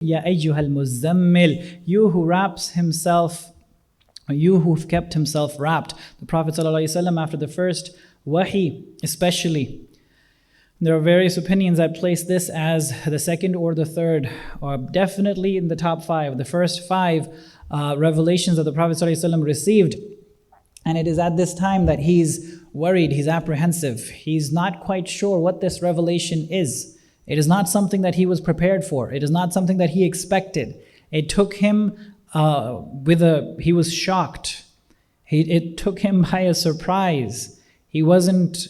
Ya ayyuhal muzammil, you who wraps himself, you who've kept himself wrapped. The Prophet ﷺ, after the first wahi especially, there are various opinions that place this as the second or the third, or definitely in the top five, the first five revelations that the Prophet ﷺ received. And it is at this time that he's worried, he's apprehensive, he's not quite sure what this revelation is. It is not something that he was prepared for. It is not something that he expected. It took him he was shocked. It took him by a surprise. He wasn't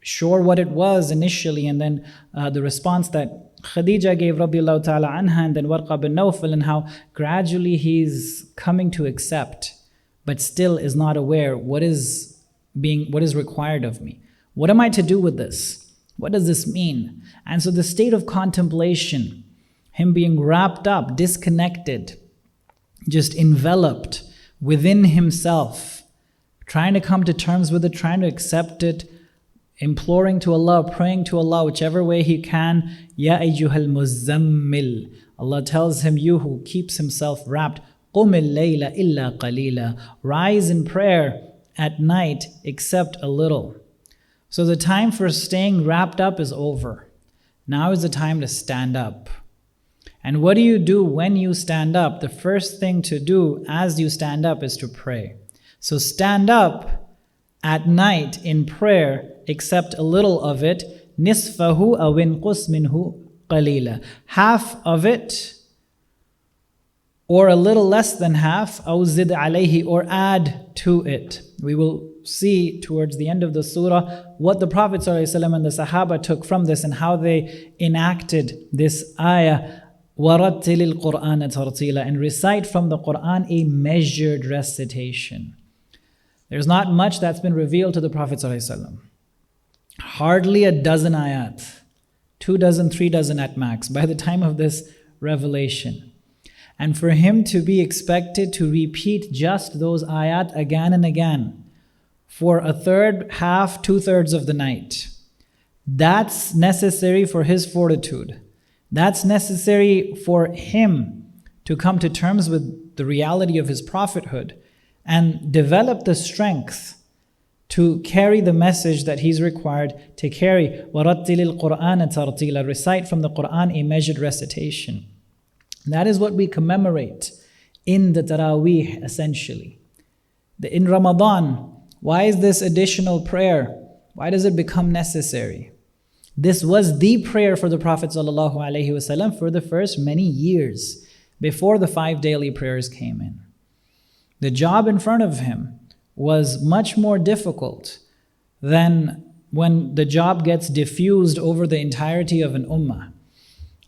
sure what it was initially, and then the response that Khadija gave radiallahu ta'ala anha, and then Warqa bin Nawfal, and how gradually he's coming to accept, but still is not aware what is required of me. What am I to do with this? What does this mean? And so the state of contemplation, him being wrapped up, disconnected, just enveloped within himself, trying to come to terms with it, trying to accept it, imploring to Allah, praying to Allah, whichever way he can. Ya ayyuhal muzammil. Allah tells him, you who keeps himself wrapped, قُمِ اللَّيْلَ إِلَّا قَلِيلًا. Rise in prayer at night except a little. So the time for staying wrapped up is over. Now is the time to stand up. And what do you do when you stand up? The first thing to do as you stand up is to pray. So stand up at night in prayer, except a little of it. نِصْفَهُ أَوْ انْقُصْ مِنْهُ قَلِيلًا. Half of it, or a little less than half, أَوْ زِدْ عَلَيْهِ, or add to it. We will see towards the end of the surah what the Prophet ﷺ and the Sahaba took from this and how they enacted this ayah, وَرَتِّلِ الْقُرْآنَ تَرْتِيلًا, and recite from the Qur'an a measured recitation. There's not much that's been revealed to the Prophet ﷺ. Hardly a dozen ayat, 2 dozen, 3 dozen at max by the time of this revelation. And for him to be expected to repeat just those ayat again and again for a third, half, 2/3 of the night, that's necessary for his fortitude. That's necessary for him to come to terms with the reality of his prophethood and develop the strength to carry the message that he's required to carry. وَرَتِّلِ الْقُرْآنَ تَرْتِيلًا. Recite from the Qur'an a measured recitation. That is what we commemorate in the Taraweeh essentially. In Ramadan, why is this additional prayer? Why does it become necessary? This was the prayer for the Prophet ﷺ for the first many years before the 5 daily prayers came in. The job in front of him was much more difficult than when the job gets diffused over the entirety of an ummah.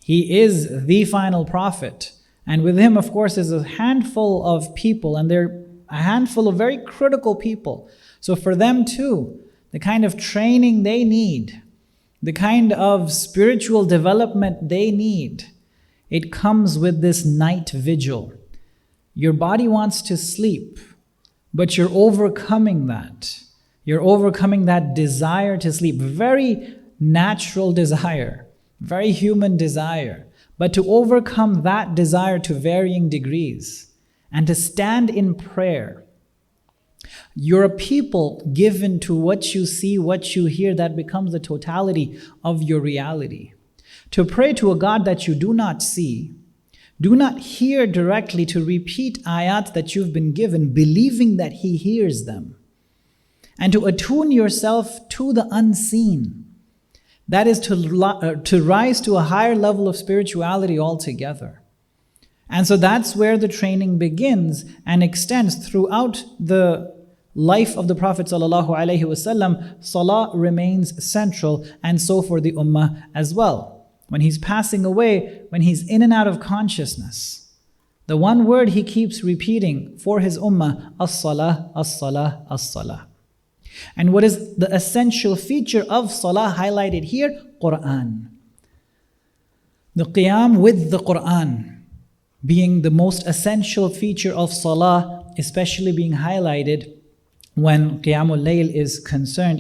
He is the final prophet, and with him, of course, is a handful of people, and they're a handful of very critical people. So for them too, the kind of training they need, the kind of spiritual development they need, it comes with this night vigil. Your body wants to sleep, but you're overcoming that. You're overcoming that desire to sleep. Very natural desire, very human desire. But to overcome that desire to varying degrees and to stand in prayer, you're a people given to what you see, what you hear, that becomes the totality of your reality. To pray to a God that you do not see, do not hear directly, to repeat ayat that you've been given, believing that He hears them, and to attune yourself to the unseen. That is to rise to a higher level of spirituality altogether. And so that's where the training begins and extends throughout the life of the Prophet ﷺ. Salah remains central, and so for the ummah as well. When he's passing away, when he's in and out of consciousness, the one word he keeps repeating for his ummah, as-salah, as-salah, as-salah. And what is the essential feature of salah highlighted here? Qur'an. The qiyam with the Qur'an being the most essential feature of salah, especially being highlighted when qiyamul layl is concerned.